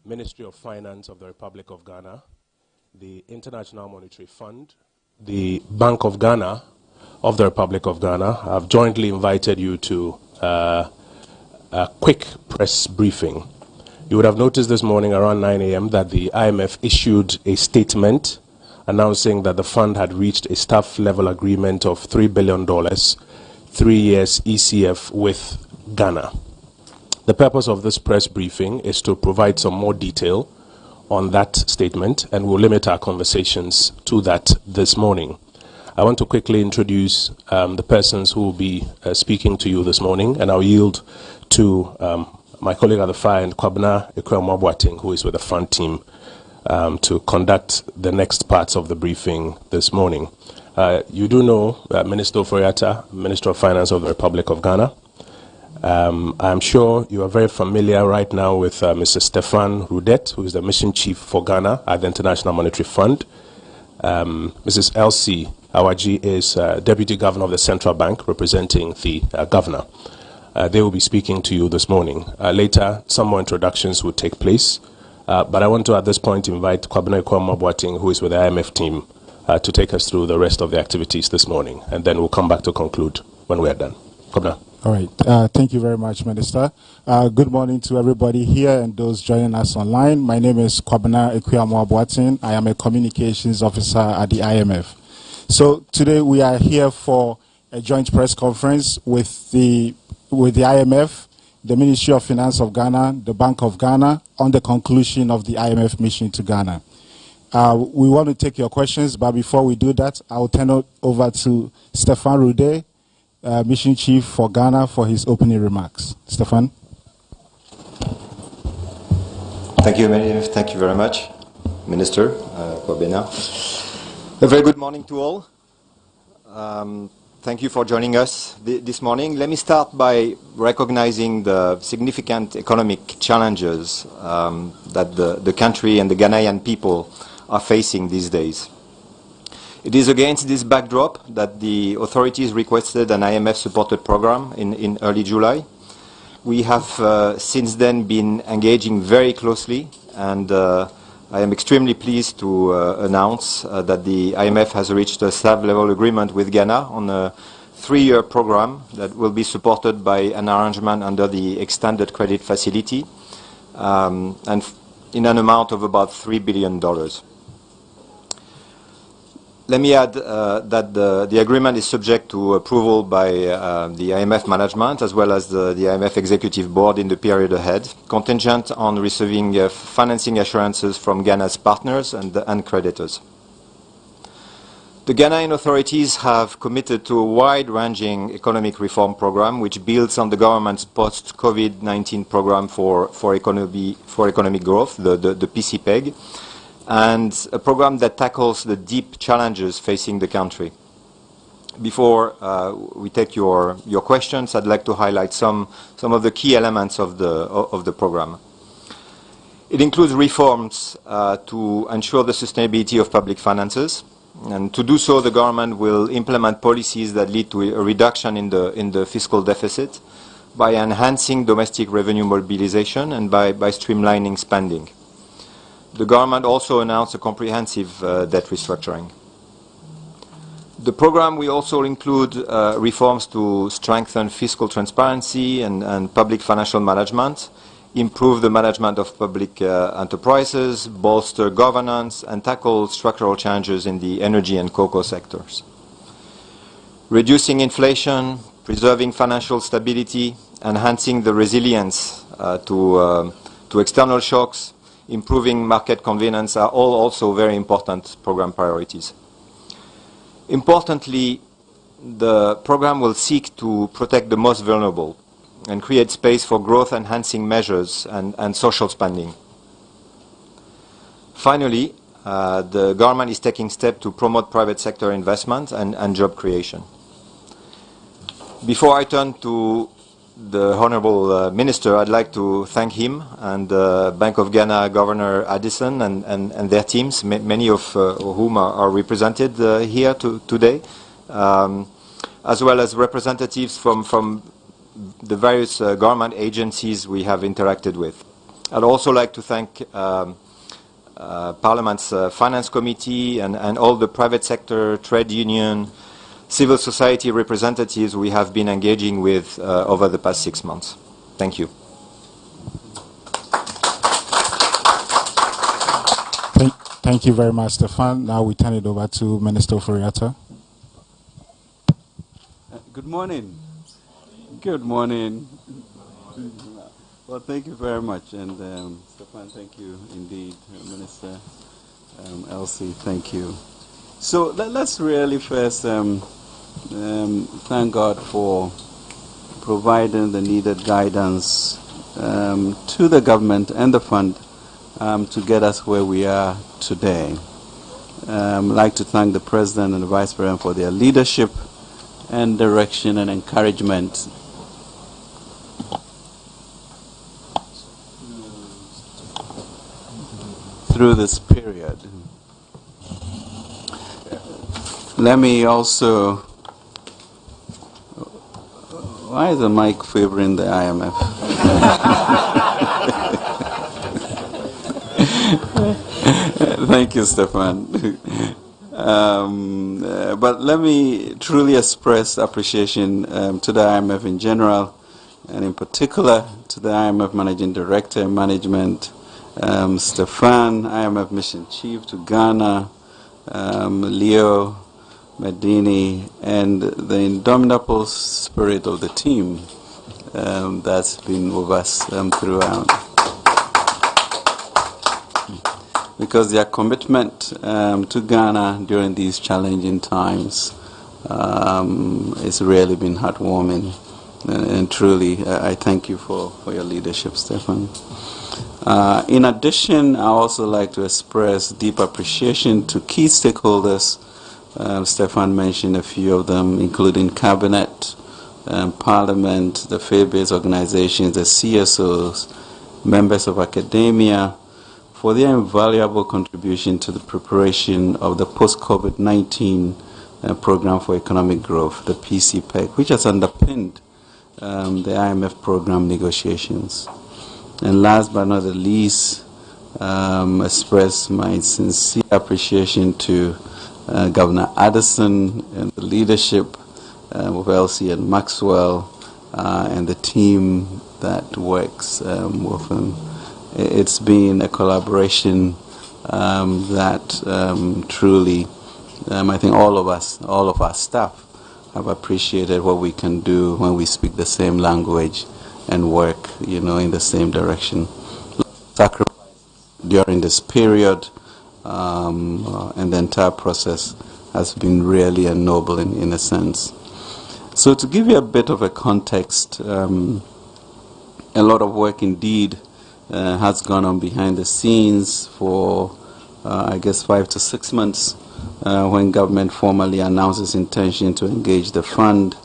Ministry of Finance of the Republic of Ghana, the International Monetary Fund, the Bank of Ghana of the Republic of Ghana have jointly invited you to a quick press briefing. You would have noticed this morning around 9 a.m. that the IMF issued a statement announcing that the fund had reached a staff level agreement of $3 billion, 3 years ECF with Ghana. The purpose of this press briefing is to provide some more detail on that statement, and we'll limit our conversations to that this morning. I want to quickly introduce the persons who will be speaking to you this morning, and I'll yield to my colleague at the far end, Kwabena Ekwuamwabuating, who is with the fund team, to conduct the next parts of the briefing this morning. You do know Minister Oforiatta, Minister of Finance of the Republic of Ghana. I'm sure you are very familiar right now with Mr. Stefan Rudet, who is the mission chief for Ghana at the International Monetary Fund. Mrs. Elsie Awaji is Deputy Governor of the Central Bank, representing the Governor. They will be speaking to you this morning. Later, some more introductions will take place. But I want to, at this point, invite Kwabena Ekwuamwabuating, who is with the IMF team, to take us through the rest of the activities this morning. And then we'll come back to conclude when we are done. Kwabena. All right. Thank you very much, Minister. Good morning to everybody here and those joining us online. My name is Kwabena Ekwuamwabuating. I am a communications officer at the IMF. So today we are here for a joint press conference with the IMF, the Ministry of Finance of Ghana, the Bank of Ghana, on the conclusion of the IMF mission to Ghana. We want to take your questions, but before we do that, I will turn it over to Stefan Rudet, Mission Chief for Ghana, for his opening remarks. Stefan. Thank you very much, Minister Kwabena. A very good morning to all. Thank you for joining us this morning. Let me start by recognizing the significant economic challenges that the country and the Ghanaian people are facing these days. It is against this backdrop that the authorities requested an IMF-supported program in early July. We have since then been engaging very closely, and I am extremely pleased to announce that the IMF has reached a staff-level agreement with Ghana on a 3-year program that will be supported by an arrangement under the extended credit facility and in an amount of about $3 billion. Let me add that the agreement is subject to approval by the IMF management as well as the IMF Executive Board in the period ahead, contingent on receiving financing assurances from Ghana's partners and creditors. The Ghanaian authorities have committed to a wide-ranging economic reform program which builds on the government's post-COVID-19 program for economic growth, the PCPEG, and a program that tackles the deep challenges facing the country. Before we take your questions, I'd like to highlight some of the key elements of the program. It includes reforms to ensure the sustainability of public finances, and to do so, the government will implement policies that lead to a reduction in the fiscal deficit by enhancing domestic revenue mobilization and by streamlining spending. The government also announced a comprehensive debt restructuring. The program will also include reforms to strengthen fiscal transparency and public financial management, improve the management of public enterprises, bolster governance, and tackle structural changes in the energy and cocoa sectors. Reducing inflation, preserving financial stability, enhancing the resilience to external shocks, improving market convenience are all also very important program priorities. Importantly, the program will seek to protect the most vulnerable and create space for growth-enhancing measures and social spending. Finally, the government is taking steps to promote private sector investment and job creation. Before I turn to the Honourable Minister, I'd like to thank him and Bank of Ghana Governor Addison and their teams, many of whom are represented here today, as well as representatives from the various government agencies we have interacted with. I'd also like to thank Parliament's Finance Committee and all the private sector, trade union, civil society representatives we have been engaging with over the past 6 months. Thank you. Thank you very much, Stefan. Now we turn it over to Minister Ofori-Atta. Good morning. Good morning. Well, thank you very much. And Stefan, thank you indeed. Minister Elsie, thank you. So let's really first thank God for providing the needed guidance to the government and the fund to get us where we are today. I'd like to thank the President and the Vice President for their leadership and direction and encouragement through this period. Let me also... Why is the mic favoring the IMF? Thank you, Stefan. But let me truly express appreciation to the IMF in general, and in particular to the IMF Managing Director and Management, Stefan, IMF Mission Chief to Ghana, Leo Medini, and the indomitable spirit of the team that's been with us throughout. Because their commitment to Ghana during these challenging times has really been heartwarming. And truly, I thank you for your leadership, Stefan. In addition, I also like to express deep appreciation to key stakeholders. Stefan mentioned a few of them, including Cabinet, Parliament, the faith-based organizations, the CSOs, members of academia, for their invaluable contribution to the preparation of the post-COVID-19 program for economic growth, the PCPEC, which has underpinned the IMF program negotiations. And last but not the least, express my sincere appreciation to Governor Addison and the leadership of Elsie and Maxwell and the team that works with them. It's been a collaboration that truly, I think all of our staff have appreciated what we can do when we speak the same language and work, in the same direction. Sacrifice during this period and the entire process has been really ennobling in a sense. So to give you a bit of a context, a lot of work indeed has gone on behind the scenes for, I guess, 5 to 6 months when government formally announced its intention to engage the fund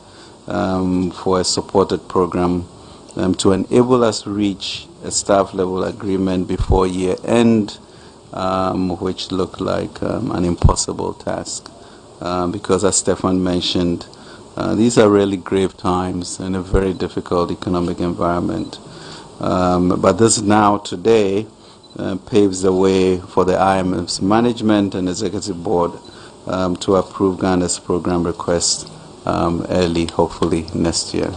for a supported program to enable us to reach a staff-level agreement before year-end, which looked like an impossible task. Because as Stefan mentioned, these are really grave times in a very difficult economic environment. But this now, today, paves the way for the IMF's management and executive board to approve Ghana's program request early, hopefully, next year.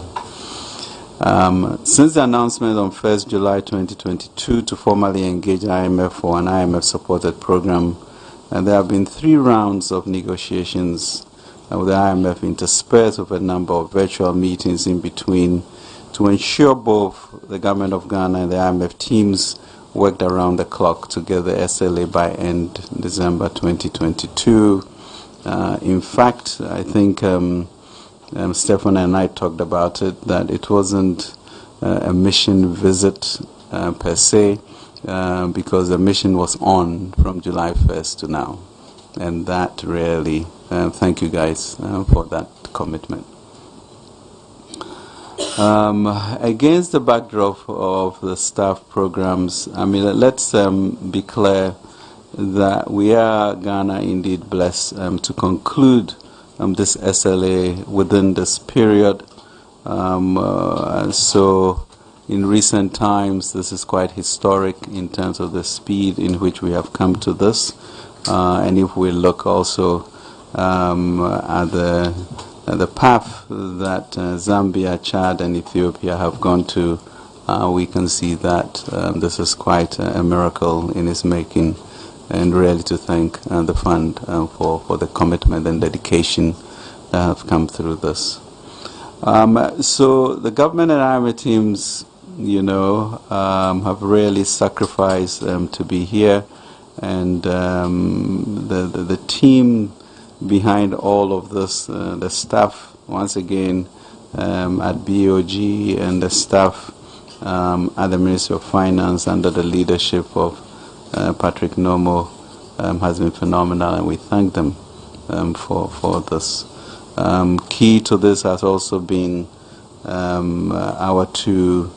Since the announcement on 1st July 2022 to formally engage IMF for an IMF-supported program, there have been 3 rounds of negotiations with the IMF interspersed with a number of virtual meetings in between to ensure both the government of Ghana and the IMF teams worked around the clock to get the SLA by end December 2022. In fact, I think Stefan and I talked about it, that it wasn't a mission visit per se, because the mission was on from July 1st to now. And that really, thank you guys for that commitment. Against the backdrop of the staff programs, let's be clear that we are, Ghana, indeed blessed to conclude this SLA within this period. So In recent times, this is quite historic in terms of the speed in which we have come to this. And if we look also at the path that Zambia, Chad, and Ethiopia have gone to, we can see that this is quite a miracle in its making, and really to thank the fund for the commitment and dedication that have come through this. So the government and IMF teams, have really sacrificed to be here, and the team behind all of this, the staff, once again, at BOG, and the staff at the Ministry of Finance under the leadership of Patrick Nomo, has been phenomenal, and we thank them for this. Key to this has also been our two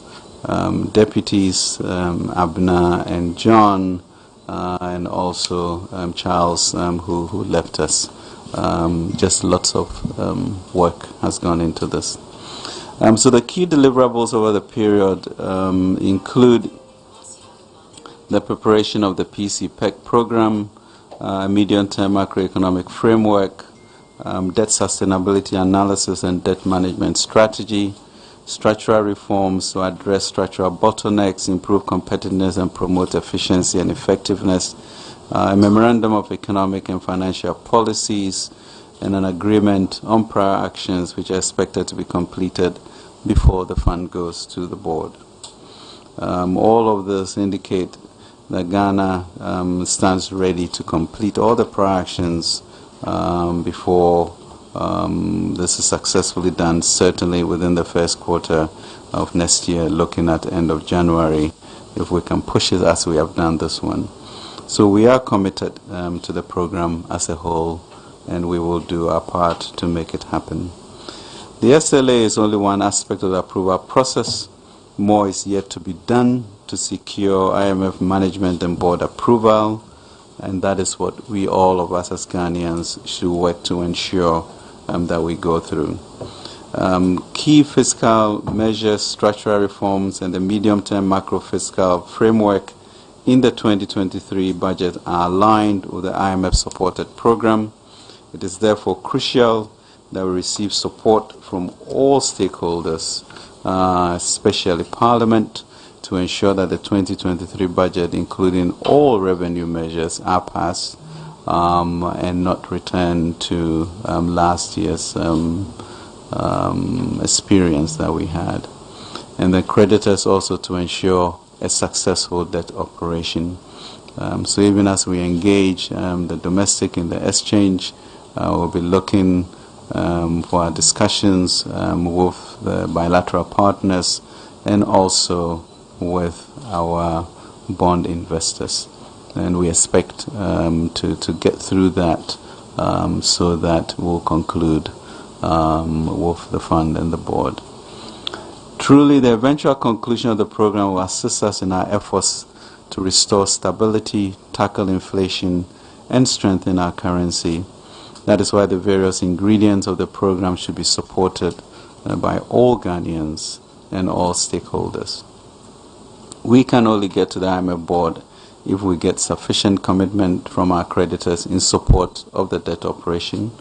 deputies, Abner and John, and also Charles, who left us. Just lots of work has gone into this. So the key deliverables over the period include the preparation of the PCPEC program, medium-term macroeconomic framework, debt sustainability analysis and debt management strategy, structural reforms to address structural bottlenecks, improve competitiveness and promote efficiency and effectiveness, a memorandum of economic and financial policies, and an agreement on prior actions which are expected to be completed before the fund goes to the board. All of this indicate that Ghana stands ready to complete all the prior actions before this is successfully done, certainly within the first quarter of next year, looking at the end of January, if we can push it as we have done this one. So we are committed to the program as a whole, and we will do our part to make it happen. The SLA is only one aspect of the approval process. More is yet to be done to secure IMF management and board approval, and that is what we, all of us as Ghanaians, should work to ensure that we go through. Key fiscal measures, structural reforms, and the medium-term macro-fiscal framework in the 2023 budget are aligned with the IMF-supported program. It is therefore crucial that we receive support from all stakeholders, especially Parliament, to ensure that the 2023 budget, including all revenue measures, are passed and not return to last year's experience that we had. And the creditors also to ensure a successful debt operation. So even as we engage the domestic in the exchange, we'll be looking for our discussions with the bilateral partners and also with our bond investors. And we expect to get through that so that we'll conclude with the fund and the board. Truly, the eventual conclusion of the program will assist us in our efforts to restore stability, tackle inflation, and strengthen our currency. That is why the various ingredients of the program should be supported by all Ghanaians and all stakeholders. We can only get to the IMF board if we get sufficient commitment from our creditors in support of the debt operation.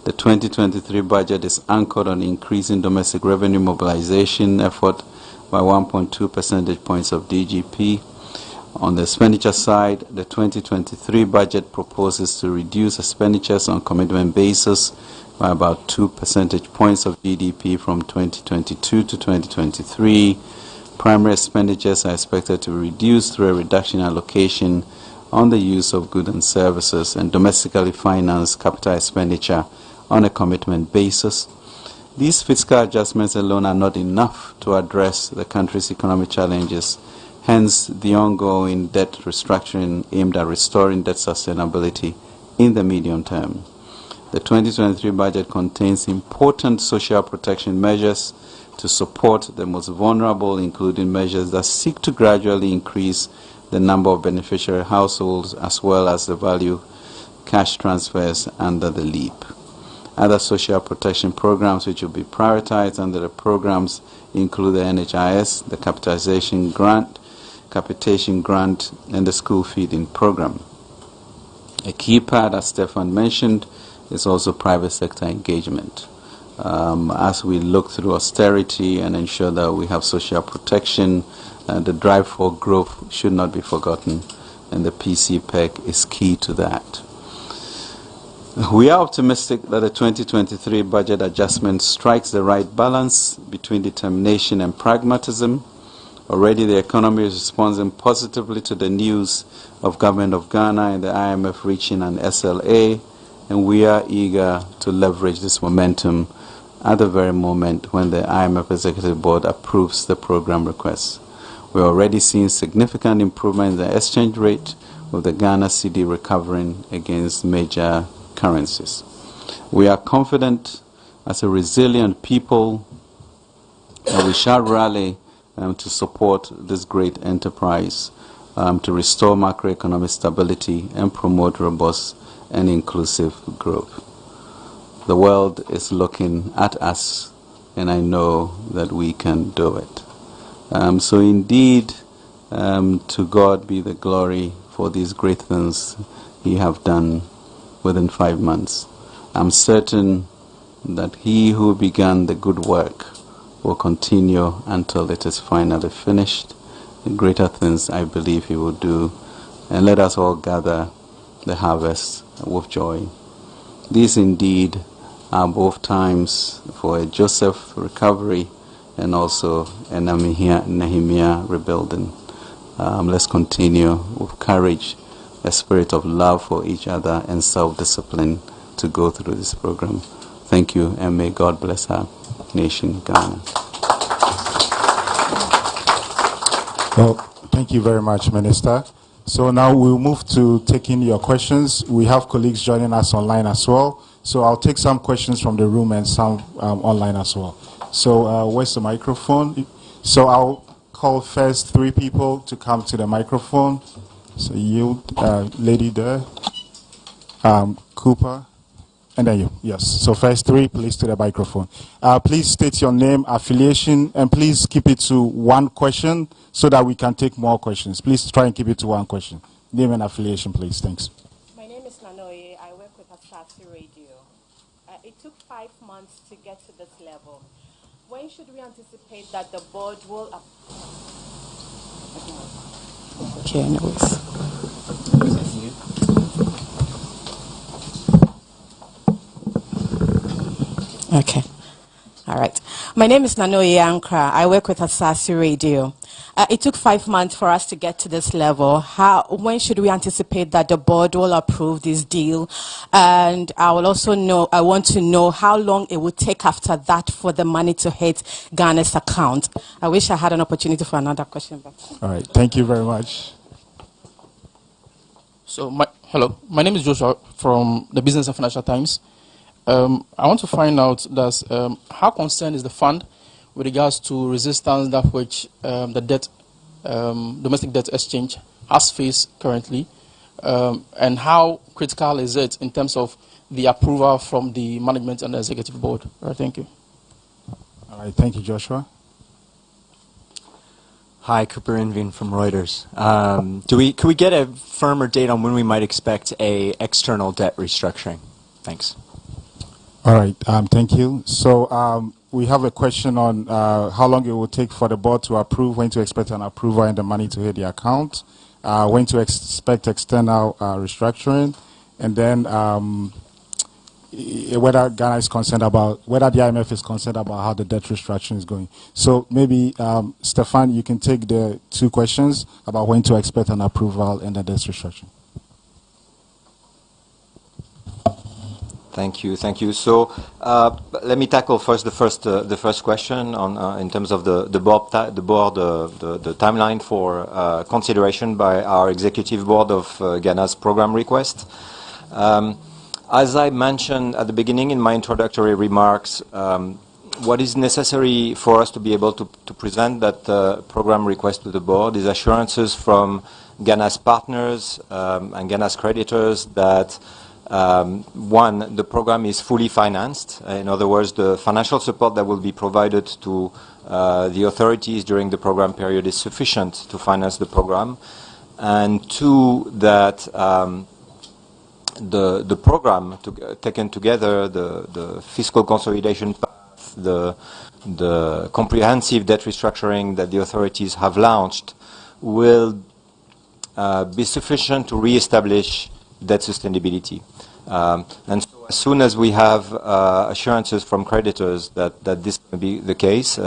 The 2023 budget is anchored on increasing domestic revenue mobilization effort by 1.2 percentage points of DGP. On the expenditure side, the 2023 budget proposes to reduce expenditures on commitment basis by about 2 percentage points of GDP from 2022 to 2023. Primary expenditures are expected to be reduced through a reduction in allocation on the use of goods and services and domestically financed capital expenditure on a commitment basis. These fiscal adjustments alone are not enough to address the country's economic challenges. Hence, the ongoing debt restructuring aimed at restoring debt sustainability in the medium term. The 2023 budget contains important social protection measures to support the most vulnerable, including measures that seek to gradually increase the number of beneficiary households as well as the value cash transfers under the LEAP. Other social protection programs which will be prioritized under the programs include the NHIS, the capitation grant, and the school feeding program. A key part, as Stefan mentioned, is also private sector engagement. As we look through austerity and ensure that we have social protection, the drive for growth should not be forgotten, and the PCPEC is key to that. We are optimistic that the 2023 budget adjustment strikes the right balance between determination and pragmatism. Already the economy is responding positively to the news of Government of Ghana and the IMF reaching an SLA, and we are eager to leverage this momentum at the very moment when the IMF Executive Board approves the program request. We're already seeing significant improvement in the exchange rate, with the Ghana cedi recovering against major currencies. We are confident as a resilient people that we shall rally to support this great enterprise, to restore macroeconomic stability and promote robust and inclusive growth. The world is looking at us, and I know that we can do it. So indeed, to God be the glory for these great things He have done within 5 months. I'm certain that He who began the good work will continue until it is finally finished. The greater things I believe He will do, and let us all gather the harvest with joy. These indeed are both times for a Joseph recovery and also a Nehemiah rebuilding. Let's continue with courage, a spirit of love for each other, and self-discipline to go through this program. Thank you, and may God bless our nation, Ghana. Well, thank you very much, Minister. So now we'll move to taking your questions. We have colleagues joining us online as well. So I'll take some questions from the room and some online as well. So where's the microphone? So I'll call first 3 people to come to the microphone. So you, lady there, Cooper, and then you. Yes. So first 3, please, to the microphone. Please state your name, affiliation, and please keep it to 1 question so that we can take more questions. Please try and keep it to 1 question. Name and affiliation, please. Thanks. My name is Nanoye. I work with Asasi Radio. It took 5 months to get to this level. When should we anticipate that the board will... Okay, anyways. Okay. All right. My name is Nanoye Ankra. I work with Asasi Radio. It took 5 months for us to get to this level. When should we anticipate that the board will approve this deal? And I want to know how long it would take after that for the money to hit Ghana's account. I wish I had an opportunity for another question. But... All right. Thank you very much. So, hello. My name is Joshua from the Business and Financial Times. I want to find out how concerned is the fund with regards to resistance that which the domestic debt exchange has faced currently, and how critical is it in terms of the approval from the management and the executive board? All right, thank you. All right, thank you, Joshua. Hi, Cooper Invin from Reuters. Could we get a firmer date on when we might expect a external debt restructuring? Thanks. All right, thank you. So we have a question on how long it will take for the board to approve, when to expect an approval and the money to hit the account, when to expect external restructuring, and then whether Ghana is concerned about, whether the IMF is concerned about how the debt restructuring is going. So maybe, Stefan, you can take the 2 questions about when to expect an approval and the debt restructuring. Thank you. So let me tackle first the first question on in terms of the timeline for consideration by our executive board of Ghana's program request. As I mentioned at the beginning in my introductory remarks, what is necessary for us to be able to present that program request to the board is assurances from Ghana's partners and Ghana's creditors that One, the program is fully financed. In other words, the financial support that will be provided to the authorities during the program period is sufficient to finance the program. And two, that the program taken together, the fiscal consolidation path, the comprehensive debt restructuring that the authorities have launched will be sufficient to reestablish debt sustainability. And so as soon as we have assurances from creditors that this will be the case,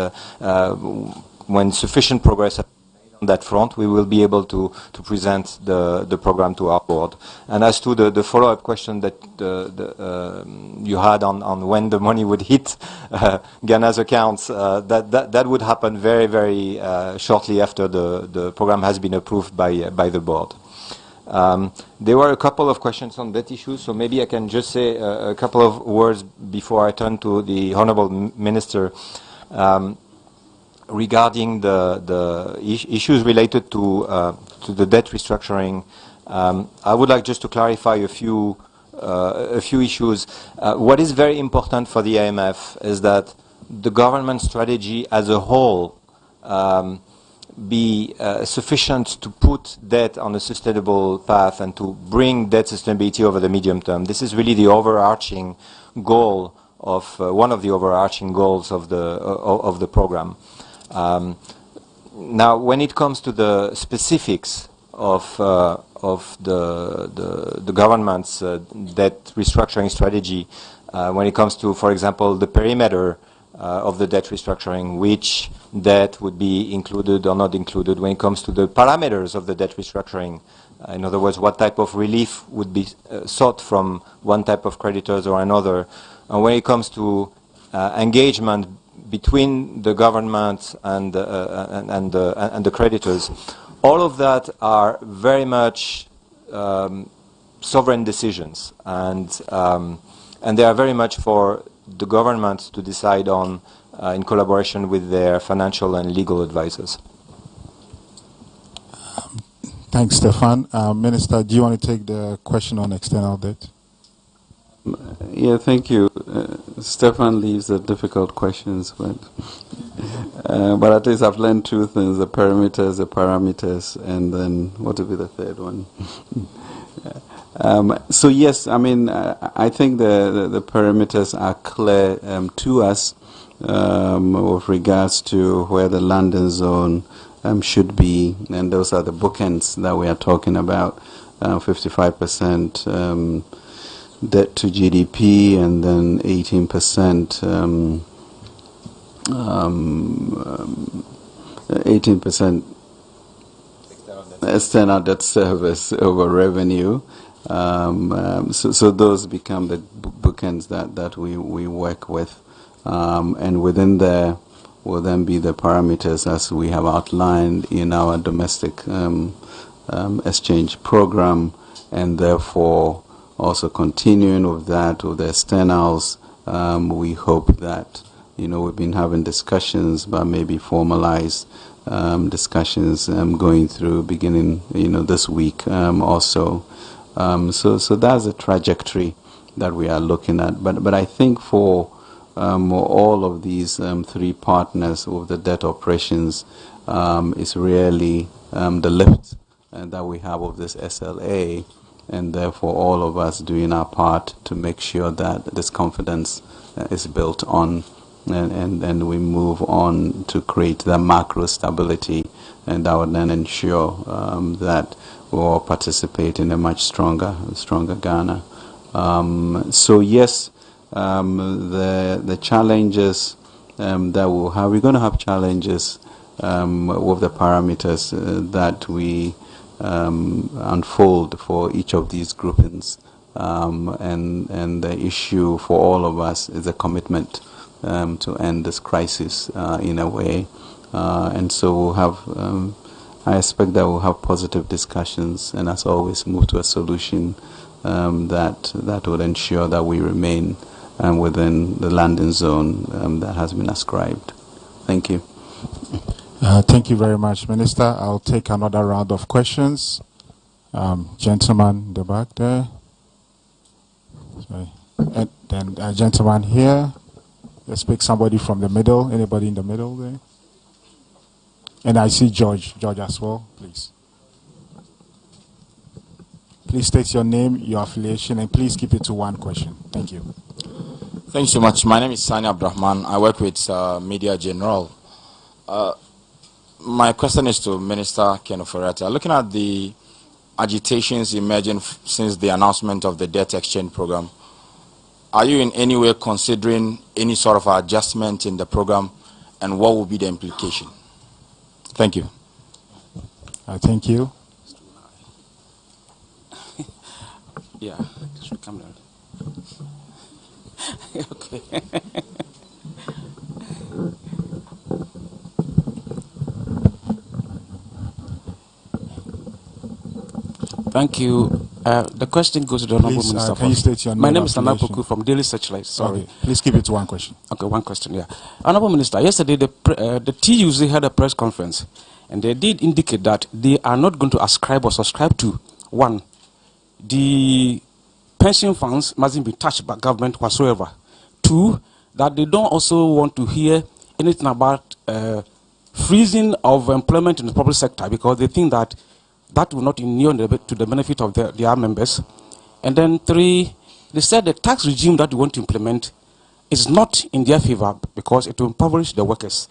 when sufficient progress has been made on that front, we will be able to present the program to our board. And as to the follow-up question that you had on when the money would hit Ghana's accounts, that would happen very, very shortly after the program has been approved by the board. There were a couple of questions on debt issues, so maybe I can just say a couple of words before I turn to the Honourable Minister regarding the issues related to the debt restructuring. I would like just to clarify a few issues. What is very important for the IMF is that the government strategy as a whole be sufficient to put debt on a sustainable path and to bring debt sustainability over the medium term. This is really the overarching goal of one of the overarching goals of the program. Now, when it comes to the specifics of the government's debt restructuring strategy, when it comes to, for example, the perimeter of the debt restructuring, which debt would be included or not included, when it comes to the parameters of the debt restructuring, in other words, what type of relief would be sought from one type of creditors or another, and when it comes to engagement between the government and the creditors, all of that are very much sovereign decisions, and they are very much for the government to decide on in collaboration with their financial and legal advisors. Thanks, Stefan. Minister, do you want to take the question on external debt? Yeah, thank you. Stefan leaves the difficult questions, but at least I've learned two things: the parameters, and then what will be the third one? So yes, I mean, I think the parameters are clear to us with regards to where the London zone should be, and those are the bookends that we are talking about: 55% debt to GDP, and then 18%. 18% external debt service over revenue. So those become the bookends that we work with, and within there will then be the parameters as we have outlined in our domestic exchange program, and therefore also continuing with that with the externals. We hope that, we've been having discussions, but maybe formalized discussions going through beginning this week also. So that's a trajectory that we are looking at. But I think for all of these three partners with the debt operations, is really the lift that we have of this SLA, and therefore all of us doing our part to make sure that this confidence is built on, and we move on to create the macro stability, and that would then ensure that we all participate in a much stronger Ghana. So yes, the challenges that we'll have, we're going to have challenges with the parameters that we unfold for each of these groupings, and the issue for all of us is a commitment to end this crisis in a way, and so we'll have I expect that we'll have positive discussions, and as always move to a solution that will ensure that we remain within the landing zone that has been ascribed. Thank you. Thank you very much, Minister. I'll take another round of questions. Gentleman in the back there. Sorry. And then a gentleman here. Let's pick somebody from the middle. Anybody in the middle there? And I see George. George as well, please. Please state your name, your affiliation, and please keep it to one question. Thank you. Thank you so much. My name is Sani Abdurrahman. I work with Media General. My question is to Minister Ken Ofori-Atta. Looking at the agitations emerging since the announcement of the debt exchange program, are you in any way considering any sort of adjustment in the program, and what will be the implication? Thank you. Thank you. Yeah, should come down. Okay. Thank you. The question goes to the Honourable Minister. Can you state your name? My name is Nana Poku from Daily Searchlight. Sorry. Okay. Please keep it to one question. Okay, one question, yeah. Honourable Minister, yesterday the TUC had a press conference, and they did indicate that they are not going to ascribe or subscribe to, one, the pension funds mustn't be touched by government whatsoever. Two, that they don't also want to hear anything about freezing of employment in the public sector, because they think that that will not inure to the benefit of their members. And then three, they said the tax regime that they want to implement is not in their favor because it will impoverish the workers.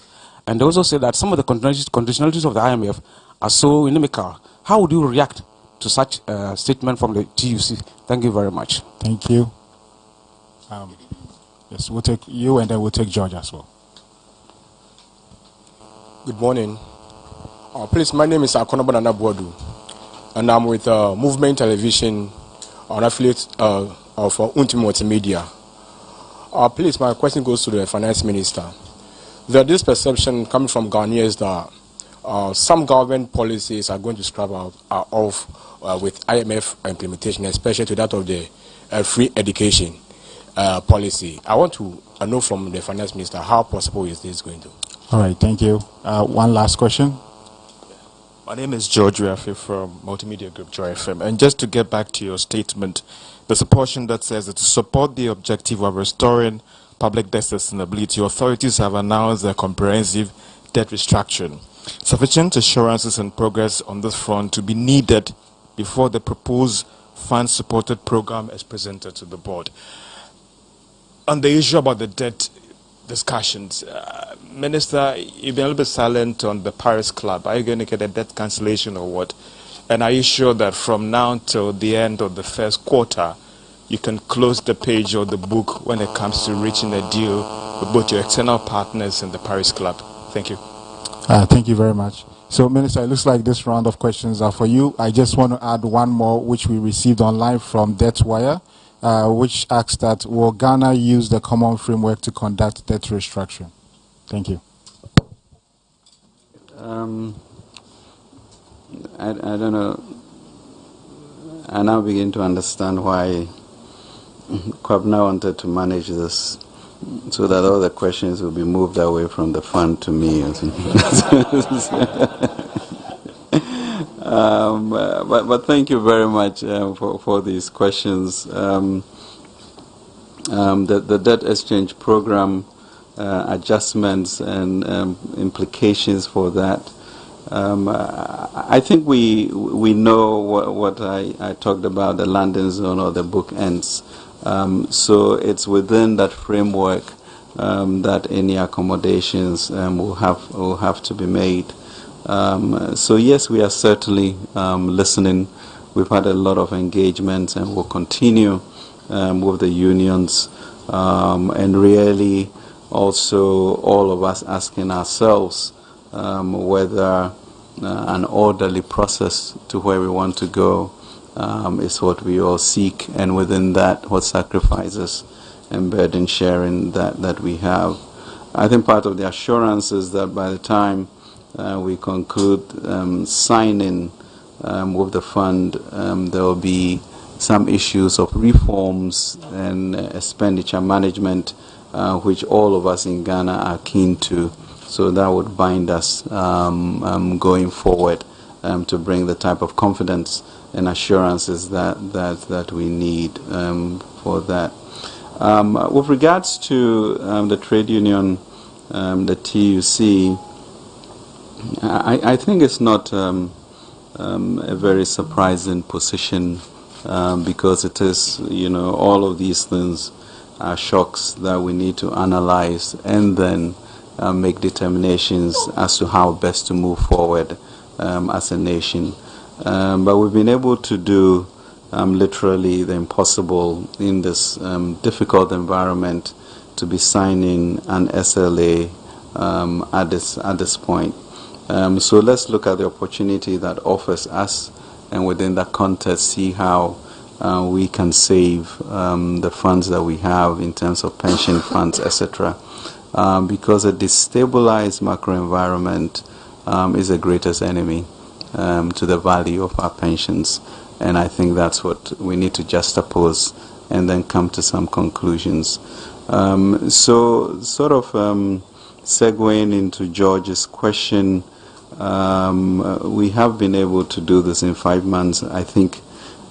And they also say that some of the conditionalities of the IMF are so inimical. How would you react to such a statement from the TUC? Thank you very much. Thank you. Yes, we'll take you, and then we'll take George as well. Good morning. Please, my name is Akonobo Nana Boadu, and I'm with Movement Television, an affiliate of Ultimate Multimedia. Please, my question goes to the Finance Minister. There's this perception coming from Ghanaians that some government policies are going to scrap off with IMF implementation, especially to that of the free education policy. I want to know from the Finance Minister, how possible is this going to? All right, thank you. One last question. My name is George Rafi from Multimedia Group Joy FM. And just to get back to your statement, there's a portion that says that to support the objective of restoring public debt sustainability, authorities have announced a comprehensive debt restructuring. Sufficient assurances and progress on this front to be needed before the proposed fund-supported program is presented to the board. On the issue about the debt discussions, Minister, you've been a little bit silent on the Paris Club. Are you going to get a debt cancellation or what? And are you sure that from now till the end of the first quarter, you can close the page or the book when it comes to reaching a deal with both your external partners and the Paris Club? Thank you. Thank you very much. So, Minister, it looks like this round of questions are for you. I just want to add one more, which we received online from DebtWire, which asks that, will Ghana use the common framework to conduct debt restructuring? Thank you. I don't know. I now begin to understand why Kwabena wanted to manage this so that all the questions will be moved away from the fund to me. But thank you very much for these questions. The debt exchange program adjustments and implications for that. I think we know what I talked about, the landing zone or the bookends. So it's within that framework that any accommodations will have to be made. So yes, we are certainly listening. We've had a lot of engagement and will continue with the unions, and really also all of us asking ourselves whether an orderly process to where we want to go is what we all seek, and within that, what sacrifices and burden sharing that we have. I think part of the assurance is that by the time we conclude signing with the fund, there will be some issues of reforms and expenditure management, which all of us in Ghana are keen to. So that would bind us going forward to bring the type of confidence and assurances that we need for that. With regards to the trade union, the TUC, I think it's not a very surprising position because it is, all of these things are shocks that we need to analyze and then make determinations as to how best to move forward as a nation. But we've been able to do literally the impossible in this difficult environment to be signing an SLA at this point. So let's look at the opportunity that offers us, and within that context see how we can save the funds that we have in terms of pension funds, etc. Because a destabilized macro environment is the greatest enemy to the value of our pensions. And I think that's what we need to juxtapose and then come to some conclusions. So sort of segueing into George's question, we have been able to do this in 5 months. I think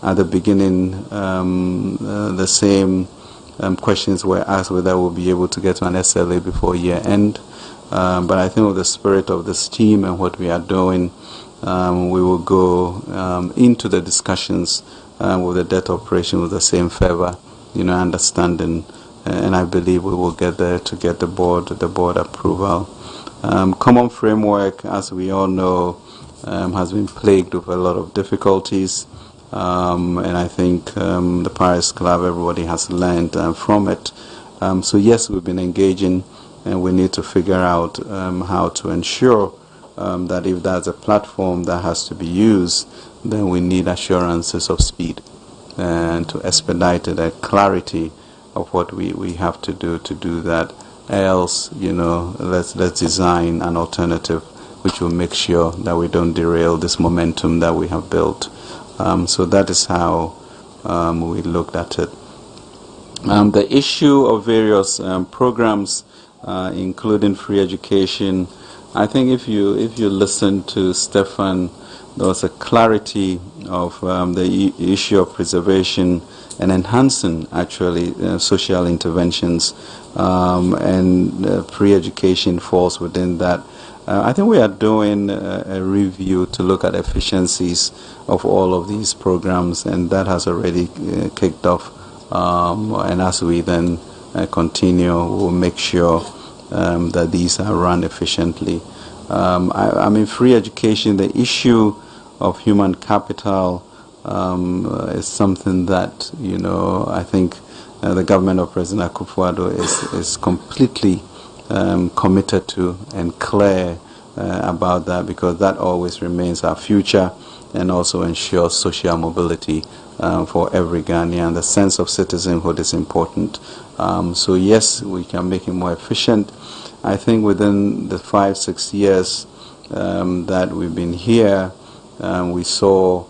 at the beginning the same questions were asked whether we'll be able to get to an SLA before year end. But I think with the spirit of this team and what we are doing, we will go into the discussions with the debt operation with the same fervor, understanding, and I believe we will get there to get the board approval. Common framework, as we all know, has been plagued with a lot of difficulties, and I think the Paris Club, everybody has learned from it. So yes, we've been engaging, and we need to figure out how to ensure that if there's a platform that has to be used, then we need assurances of speed and to expedite the clarity of what we have to do that. Else, let's design an alternative which will make sure that we don't derail this momentum that we have built. So that is how we looked at it. The issue of various programs, including free education, I think if you listen to Stefan, there was a clarity of the issue of preservation and enhancing actually social interventions, and pre-education falls within that. I think we are doing a review to look at efficiencies of all of these programs, and that has already kicked off, and as we then continue, we'll make sure that these are run efficiently. I mean, free education, the issue of human capital is something that, I think the government of President Akufo-Addo is completely committed to and clear about that, because that always remains our future and also ensures social mobility for every Ghanaian. The sense of citizenhood is important. So yes, we can make it more efficient. I think within the 5-6 years that we've been here, we saw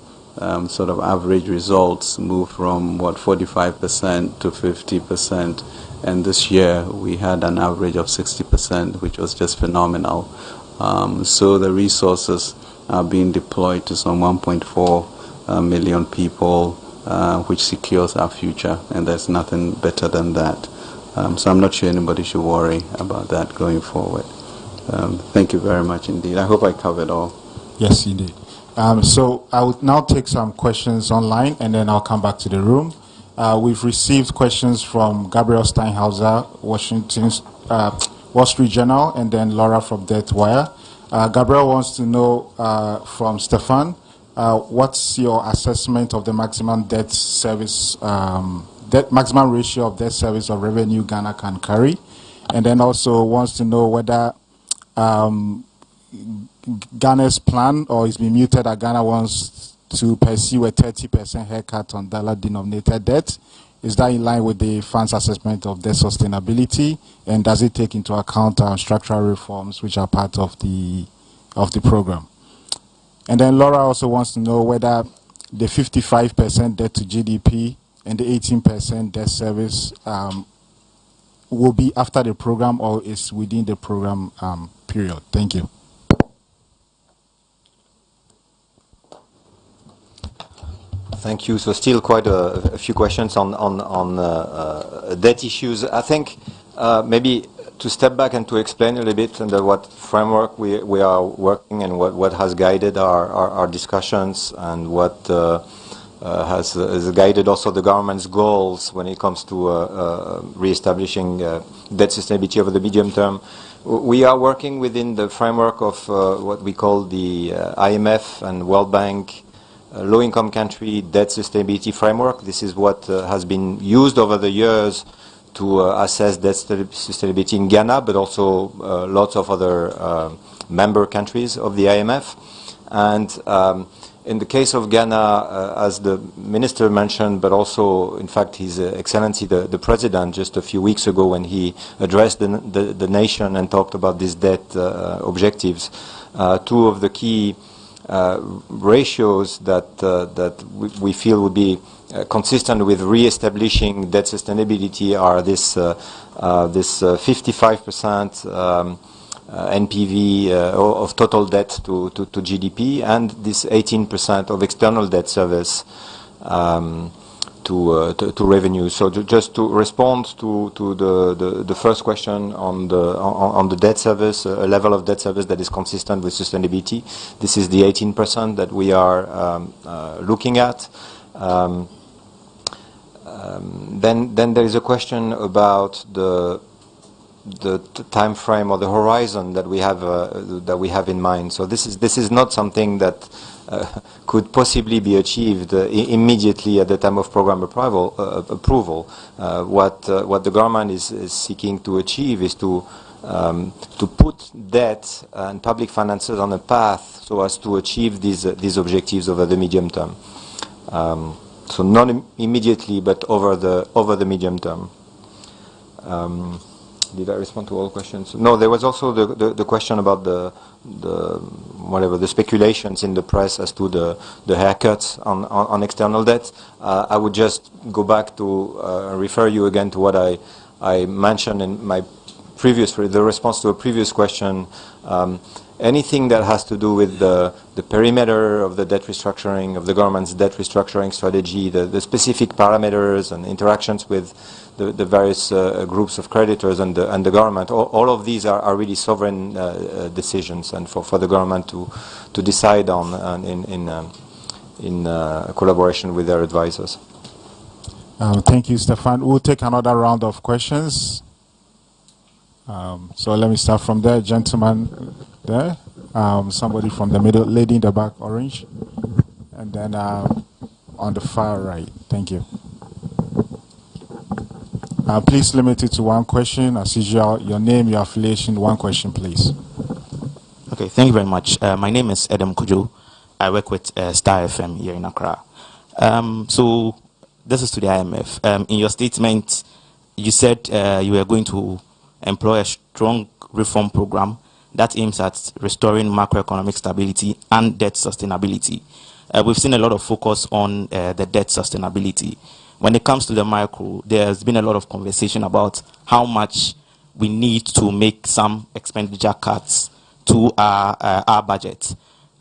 sort of average results move from 45% to 50%, and this year we had an average of 60%, which was just phenomenal. So the resources are being deployed to some 1.4 million people, which secures our future, and there's nothing better than that. So I'm not sure anybody should worry about that going forward. Thank you very much indeed. I hope I covered all. Yes, indeed. So I will now take some questions online, and then I'll come back to the room. We've received questions from Gabriel Steinhauser, Wall Street Journal, and then Laura from Death Wire. Gabriel wants to know from Stefan, what's your assessment of the maximum debt service, maximum ratio of debt service of revenue Ghana can carry, and then also wants to know whether Ghana's plan, or it's been muted, that Ghana wants to pursue a 30% haircut on dollar-denominated debt. Is that in line with the fund's assessment of debt sustainability, and does it take into account structural reforms which are part of the program? And then Laura also wants to know whether the 55% debt to GDP and the 18% debt service will be after the program or is within the program period. Thank you. Thank you. So still quite a few questions on debt issues. I think maybe to step back and to explain a little bit under what framework we are working and what has guided our discussions and what has guided also the government's goals when it comes to re-establishing debt sustainability over the medium term. We are working within the framework of what we call the IMF and World Bank low-income country debt sustainability framework. This is what has been used over the years to assess debt sustainability in Ghana, but also lots of other member countries of the IMF. And in the case of Ghana, as the minister mentioned, but also, in fact, His Excellency the President just a few weeks ago when he addressed the nation and talked about these debt objectives, two of the key ratios that we feel would be consistent with re-establishing debt sustainability are this 55% NPV of total debt to GDP and this 18% of external debt service to revenue. So just to respond to the first question on the debt service, a level of debt service that is consistent with sustainability, this is the 18% that we are looking at. Then there is a question about the time frame or the horizon that we have in mind. So this is not something that could possibly be achieved immediately at the time of program approval. What the government is seeking to achieve is to put debt and public finances on a path so as to achieve these objectives over the medium term. So not immediately, but over the medium term. Did I respond to all questions? No, there was also the question about the speculations in the press as to the haircuts on external debt. I would just go back to refer you again to what I mentioned in my the response to a previous question. Anything that has to do with the perimeter of the debt restructuring, of the government's debt restructuring strategy, the specific parameters and interactions with the various groups of creditors and the government, all of these are really sovereign decisions, and for the government to decide on in collaboration with their advisors. Thank you, Stefan. We'll take another round of questions. So let me start from there, gentleman there. Somebody from the middle, lady in the back, orange, and then on the far right. Thank you. Please limit it to one question. As usual, your name, your affiliation, one question, please. Okay, thank you very much. My name is Adam Kujo. I work with Star FM here in Accra. So this is to the IMF. In your statement, you said you were going to employ a strong reform program that aims at restoring macroeconomic stability and debt sustainability. We've seen a lot of focus on the debt sustainability. When it comes to the micro, there's been a lot of conversation about how much we need to make some expenditure cuts to our budget.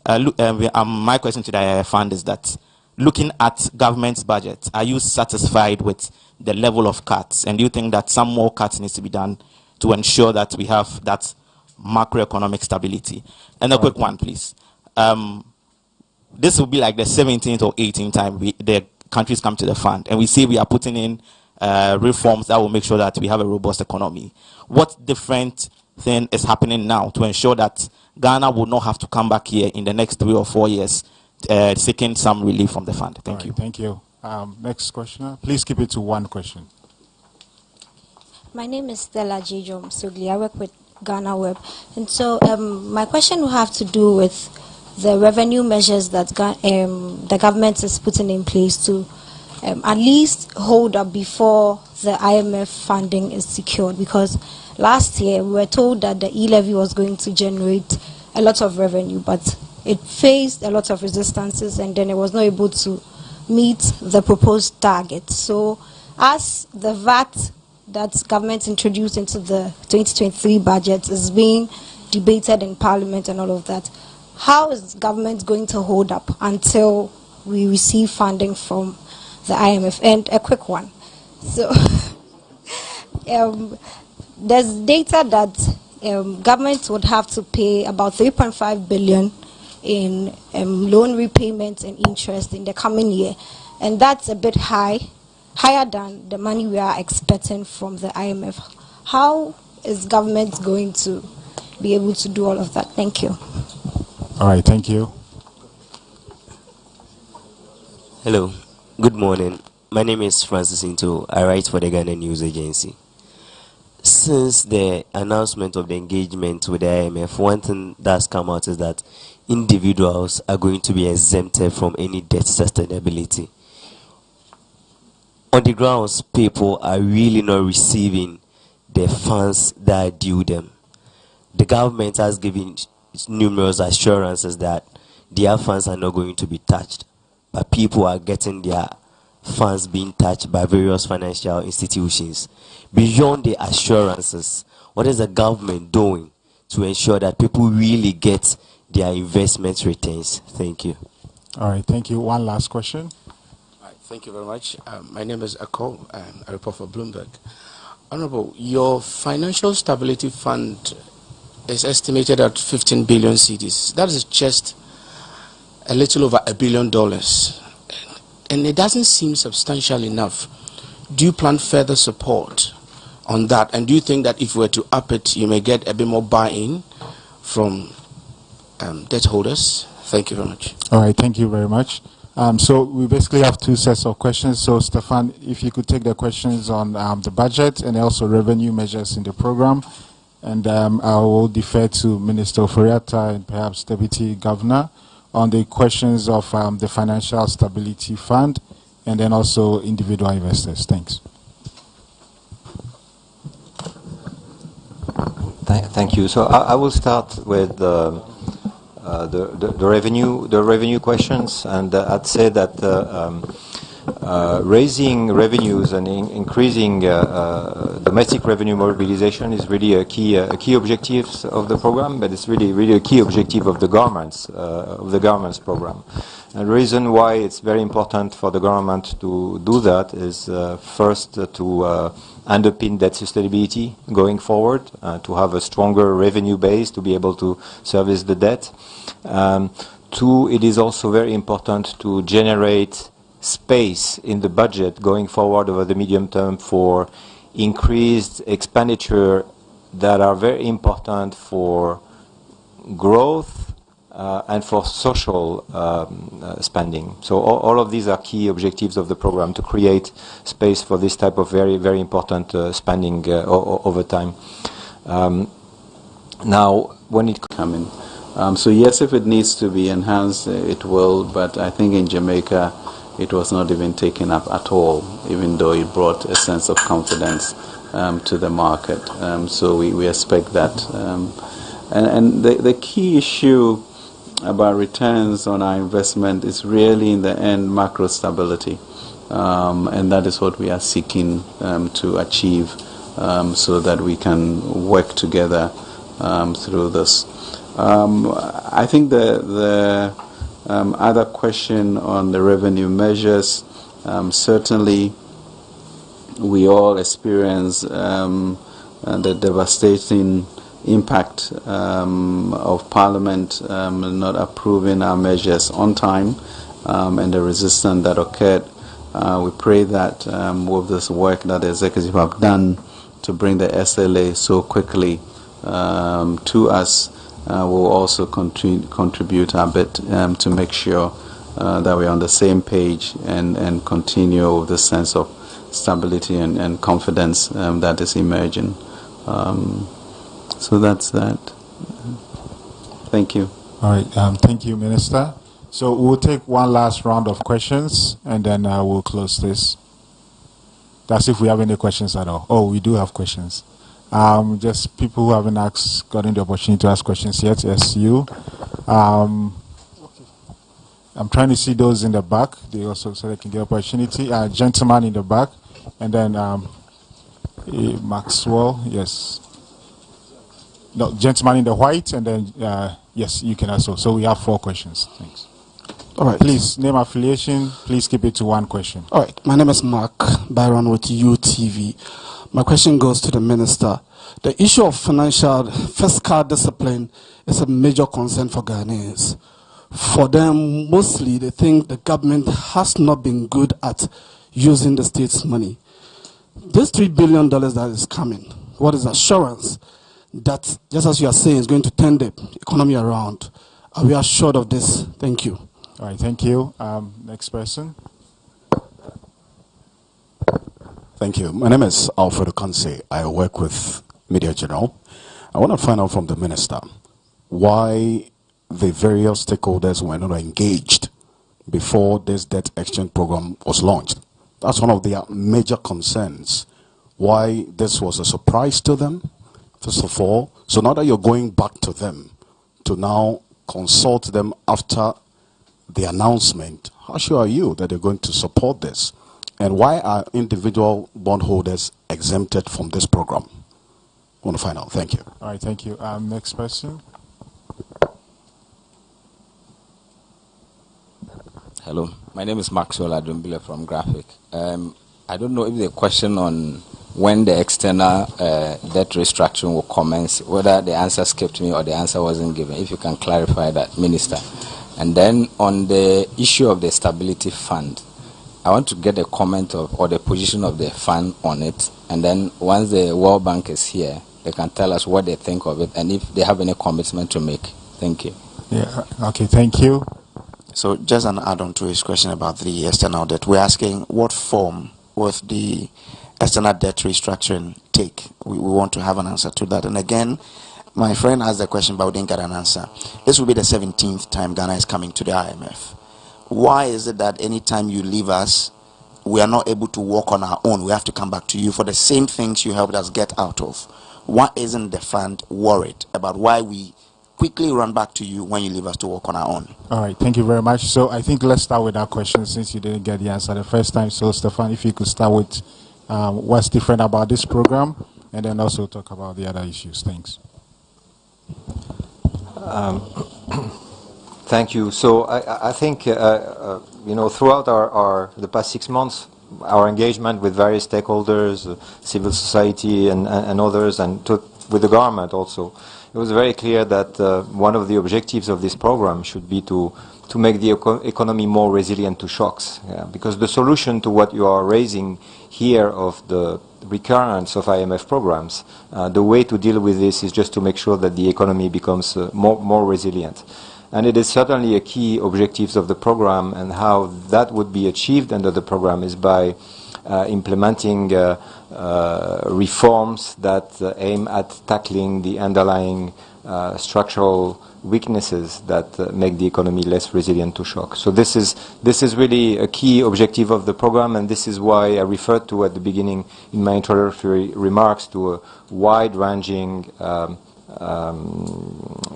My question to the fund is that, looking at government's budget, are you satisfied with the level of cuts? And do you think that some more cuts needs to be done to ensure that we have that macroeconomic stability? And a quick one, please. This will be like the 17th or 18th time the countries come to the fund, and we say we are putting in reforms that will make sure that we have a robust economy. What different thing is happening now to ensure that Ghana will not have to come back here in the next 3 or 4 years seeking some relief from the fund? Thank you. Thank you. Next questioner. Please keep it to one question. My name is Stella Jejom Sugli. I work with Ghana Web. And so my question will have to do with the revenue measures that the government is putting in place to at least hold up before the IMF funding is secured. Because last year we were told that the e-levy was going to generate a lot of revenue, but it faced a lot of resistances and then it was not able to meet the proposed target. So as the VAT that government introduced into the 2023 budget is being debated in Parliament and all of that, how is government going to hold up until we receive funding from the IMF? And a quick one. So there's data that government would have to pay about 3.5 billion in loan repayments and interest in the coming year, and that's a bit higher than the money we are expecting from the IMF. How is government going to be able to do all of that? Thank you. All right, thank you. Hello, good morning. My name is Francis Into. I write for the Ghana News Agency. Since the announcement of the engagement with the IMF, one thing that's come out is that individuals are going to be exempted from any debt sustainability. On the grounds, people are really not receiving the funds that are due them. The government has given numerous assurances that their funds are not going to be touched, but people are getting their funds being touched by various financial institutions. Beyond the assurances, what is the government doing to ensure that people really get their investment returns? Thank you. All right, thank you. One last question. Thank you very much. My name is Akol. I report for Bloomberg. Honorable, your Financial Stability Fund is estimated at 15 billion cedis. That is just a little over $1 billion. And it doesn't seem substantial enough. Do you plan further support on that? And do you think that if we were to up it, you may get a bit more buy-in from debt holders? Thank you very much. All right, thank you very much. So we basically have two sets of questions. So Stefan, if you could take the questions on the budget and also revenue measures in the program. And I will defer to Minister Oforiatta and perhaps Deputy Governor on the questions of the Financial Stability Fund and then also individual investors. Thanks. Thank you. So I will start with the revenue questions, and I'd say that raising revenues and increasing domestic revenue mobilization is really a key objective of the program, but it's really a key objective of the government's program. And the reason why it's very important for the government to do that is first to underpin debt sustainability going forward, to have a stronger revenue base to be able to service the debt. Two, it is also very important to generate space in the budget going forward over the medium term for increased expenditure that are very important for growth and for social spending. So all of these are key objectives of the program, to create space for this type of very, very important spending over time. Now, when it comes in, so yes, if it needs to be enhanced, it will, but I think in Jamaica, it was not even taken up at all, even though it brought a sense of confidence to the market. So we expect that. And the key issue about returns on our investment is really, in the end, macro stability. And that is what we are seeking to achieve, so that we can work together through this. I think the other question on the revenue measures, certainly we all experience the devastating impact of Parliament not approving our measures on time, and the resistance that occurred. We pray that with this work that the executive have done to bring the SLA so quickly to us, will also contribute a bit to make sure that we're on the same page and continue with the sense of stability and confidence that is emerging. So that's that. Thank you. All right, thank you, Minister. So we'll take one last round of questions and then we'll close this. That's if we have any questions at all. Oh, we do have questions. Just people who haven't gotten the opportunity to ask questions yet. Yes, you. I'm trying to see those in the back. They also, so they can get opportunity. Gentleman in the back, and then Maxwell. Yes. No, gentleman in the white, and then yes, you can also. So we have 4 questions. Thanks. All right. Please, name, affiliation. Please keep it to one question. All right. My name is Mark Byron with UTV. My question goes to the Minister. The issue of fiscal discipline is a major concern for Ghanaians. For them, mostly, they think the government has not been good at using the state's money. This $3 billion that is coming, what is assurance that, just as you are saying, is going to turn the economy around? Are we assured of this? Thank you. All right, thank you. Next person. Thank you. My name is Alfredo Kanse. I work with Media General. I want to find out from the Minister why the various stakeholders were not engaged before this debt exchange program was launched. That's one of their major concerns. Why this was a surprise to them, first of all. So now that you're going back to them to now consult them after the announcement, how sure are you that they're going to support this? And why are individual bondholders exempted from this program? I want to find out. Thank you. All right, thank you. Next person. Hello, my name is Maxwell Adumbile from Graphic. I don't know if the question on when the external debt restructuring will commence, whether the answer escaped me or the answer wasn't given. If you can clarify that, Minister. And then on the issue of the Stability Fund, I want to get a comment of or the position of the fund on it. And then once the World Bank is here, they can tell us what they think of it and if they have any commitment to make. Thank you. Yeah. Okay, thank you. So just an add-on to his question about the external debt. We're asking what form would the external debt restructuring take? We want to have an answer to that. And again, my friend asked the question, but we didn't get an answer. This will be the 17th time Ghana is coming to the IMF. Why is it that anytime you leave us, we are not able to walk on our own? We have to come back to you for the same things you helped us get out of. Why isn't the fund worried about why we quickly run back to you when you leave us to walk on our own? All right, thank you very much. So I think let's start with that question since you didn't get the answer the first time. So Stefan, if you could start with what's different about this program and then also talk about the other issues. Thanks. Thank you. So I think, throughout the past 6 months, our engagement with various stakeholders, civil society and others, and with the government also, it was very clear that one of the objectives of this program should be to make the economy more resilient to shocks. Yeah, because the solution to what you are raising here of the recurrence of IMF programs, the way to deal with this is just to make sure that the economy becomes more resilient. And it is certainly a key objective of the program, and how that would be achieved under the program is by implementing reforms that aim at tackling the underlying structural weaknesses that make the economy less resilient to shock. So this is really a key objective of the program, and this is why I referred to at the beginning in my introductory remarks to a wide-ranging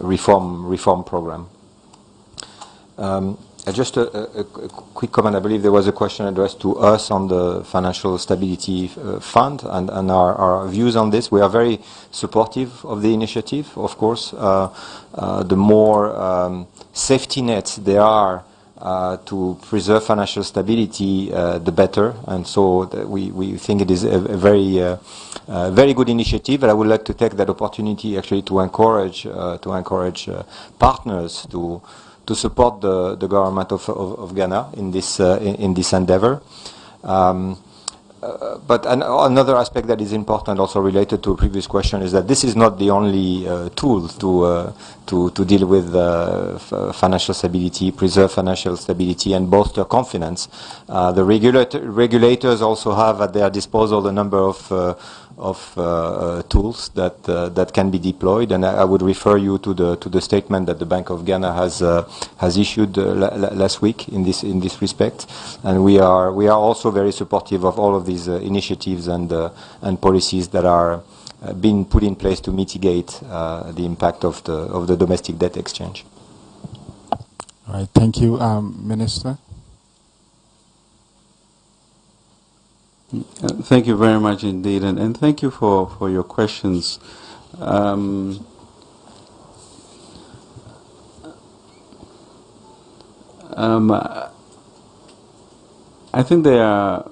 reform program. Just a quick comment. I believe there was a question addressed to us on the Financial Stability Fund and our views on this. We are very supportive of the initiative, of course. The more safety nets there are to preserve financial stability, the better. And so we think it is a very good initiative. And I would like to take that opportunity actually to encourage partners to support the government of Ghana in this endeavor. But another aspect that is important, also related to a previous question, is that this is not the only tool to deal with financial stability, preserve financial stability, and bolster confidence. The regulators also have at their disposal a number of tools that can be deployed, and I would refer you to the statement that the Bank of Ghana has issued last week in this respect, and we are also very supportive of all of these initiatives and policies that are being put in place to mitigate the impact of the domestic debt exchange. All right, thank you, Minister. Thank you very much indeed, and thank you for your questions. I think there are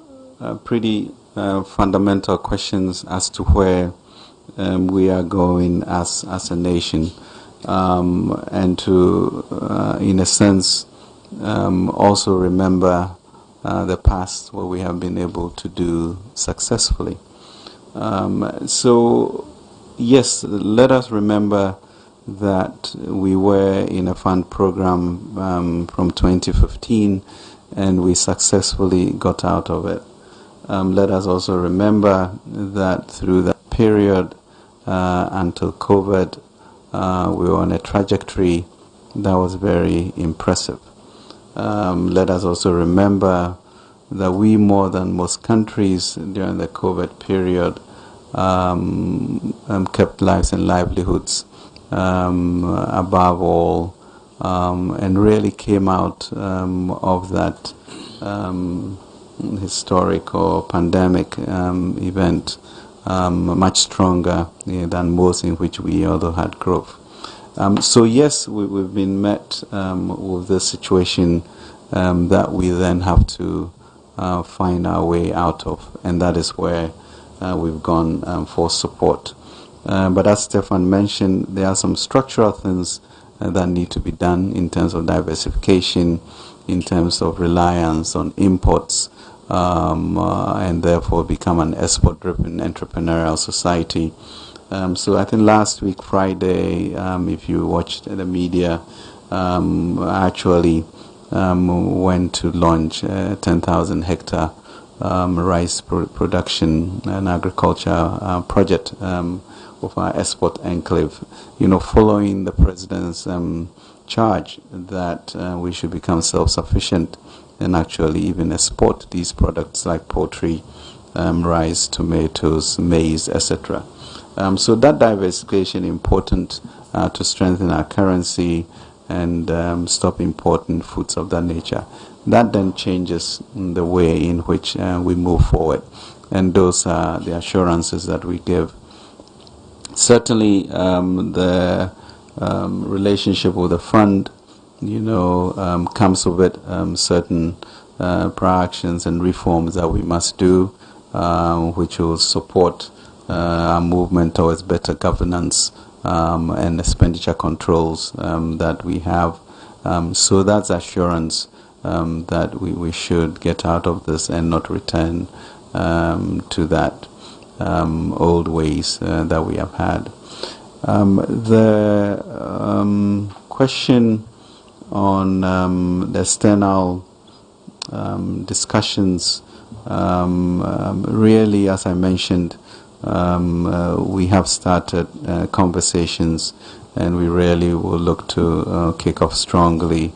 pretty fundamental questions as to where we are going as a nation, and to, in a sense, also remember the past, what we have been able to do successfully. So, yes, let us remember that we were in a fund program from 2015, and we successfully got out of it. Let us also remember that through that period until COVID, we were on a trajectory that was very impressive. Let us also remember that we, more than most countries during the COVID period, kept lives and livelihoods above all, and really came out of that historical pandemic event much stronger than most, in which we although had growth. So yes, we've been met with this situation that we then have to find our way out of, and that is where we've gone for support. But as Stefan mentioned, there are some structural things that need to be done in terms of diversification, in terms of reliance on imports, and therefore become an export-driven entrepreneurial society. So I think last week, Friday, if you watched the media, I actually went to launch a 10,000 hectare rice production and agriculture project of our export enclave, following the president's charge that we should become self-sufficient and actually even export these products like poultry, rice, tomatoes, maize, etc. So that diversification is important to strengthen our currency and stop importing foods of that nature. That then changes the way in which we move forward, and those are the assurances that we give. Certainly, the relationship with the fund, comes with it certain prior actions and reforms that we must do, which will support our movement towards better governance and expenditure controls that we have. So that's assurance that we should get out of this and not return to that old ways that we have had. The question on the external discussions, really, as I mentioned, we have started conversations, and we really will look to kick off strongly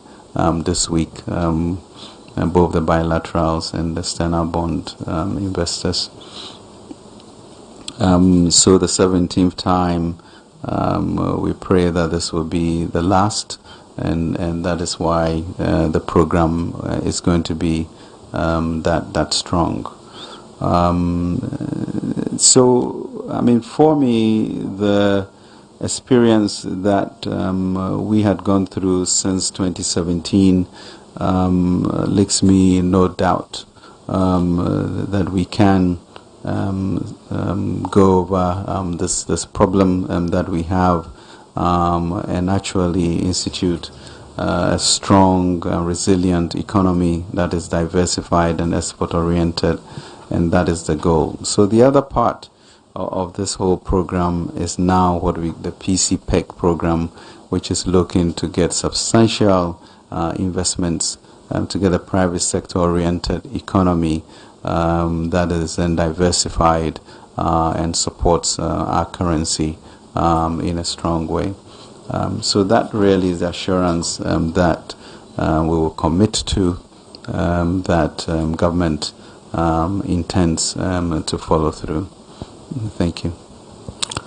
this week, both the bilaterals and the external bond investors. So the 17th time, we pray that this will be the last, and that is why the program is going to be that strong. So, I mean, for me, the experience that we had gone through since 2017 leaves me no doubt that we can go over this problem that we have and actually institute a strong, resilient economy that is diversified and export-oriented, and that is the goal. So the other part of this whole program is now the PCPEC program, which is looking to get substantial investments to get a private sector-oriented economy that is then diversified and supports our currency in a strong way. So that really is the assurance that we will commit to, that government intends to follow through. Thank you.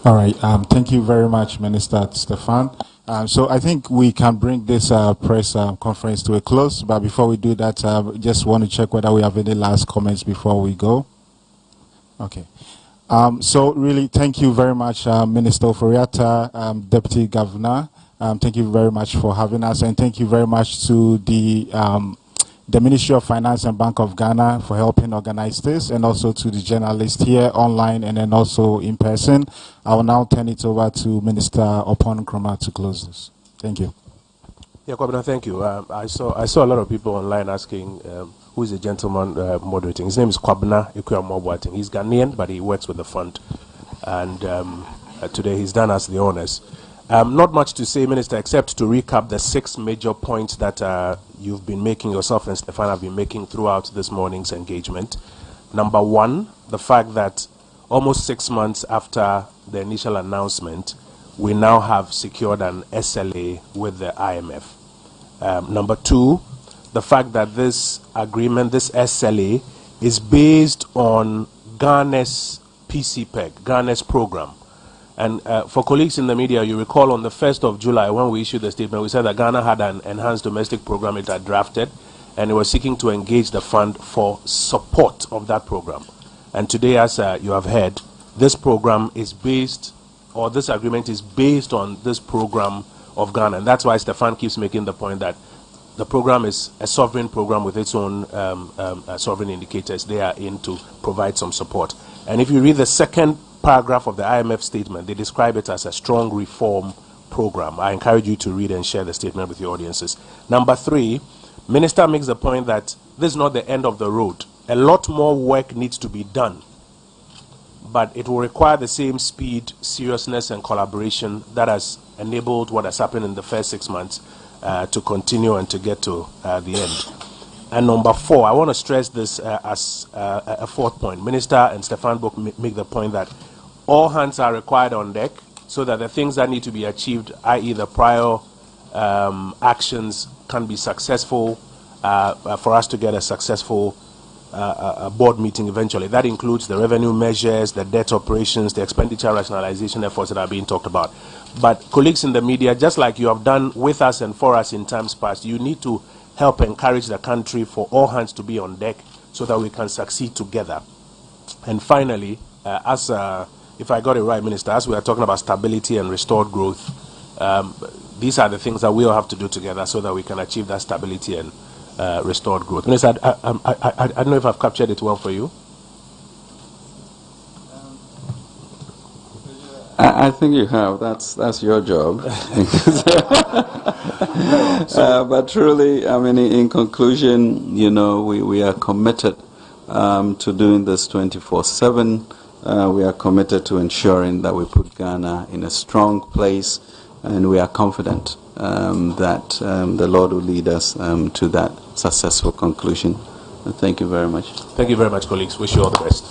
All right. Thank you very much, Minister Stefan. So I think we can bring this press conference to a close. But before we do that, just want to check whether we have any last comments before we go. Okay. So really, thank you very much, Minister Oforiatta, Deputy Governor. Thank you very much for having us, and thank you very much to the Ministry of Finance and Bank of Ghana for helping organize this, and also to the journalists here online and then also in person. I will now turn it over to Minister Opon Nkrumah to close this. Thank you. Yeah, Kwabena, thank you. I saw a lot of people online asking who is the gentleman moderating. His name is Kwabena Ekwuamoboateng. He's Ghanaian, but he works with the fund, and today he's done us the honors. Not much to say, Minister, except to recap the 6 major points that you've been making, yourself and Stefan have been making throughout this morning's engagement. Number 1, the fact that almost 6 months after the initial announcement, we now have secured an SLA with the IMF. Number 2, the fact that this agreement, this SLA, is based on Ghana's PCPEG, Ghana's program. And for colleagues in the media, you recall on the 1st of July when we issued the statement, we said that Ghana had an enhanced domestic program it had drafted, and it was seeking to engage the fund for support of that program. And today, as you have heard, this program is based, or this agreement is based on this program of Ghana. And that's why Stefan keeps making the point that the program is a sovereign program with its own sovereign indicators. They are in to provide some support. And if you read the second paragraph of the IMF statement, they describe it as a strong reform program. I encourage you to read and share the statement with your audiences. Number 3, Minister makes the point that this is not the end of the road. A lot more work needs to be done, but it will require the same speed, seriousness, and collaboration that has enabled what has happened in the first 6 months to continue and to get to the end. And number 4, I want to stress this as a 4th point. Minister and Stefan both make the point that all hands are required on deck so that the things that need to be achieved, i.e. the prior actions, can be successful for us to get a successful board meeting eventually. That includes the revenue measures, the debt operations, the expenditure rationalization efforts that are being talked about. But colleagues in the media, just like you have done with us and for us in times past, you need to help encourage the country for all hands to be on deck so that we can succeed together. And finally, if I got it right, Minister, as we are talking about stability and restored growth, these are the things that we all have to do together so that we can achieve that stability and restored growth. Minister, I don't know if I've captured it well for you. I think you have. That's your job. But truly, I mean, in conclusion, you know, we are committed to doing this 24/7. We are committed to ensuring that we put Ghana in a strong place, and we are confident that the Lord will lead us to that successful conclusion. Thank you very much. Thank you very much, colleagues. Wish you all the best.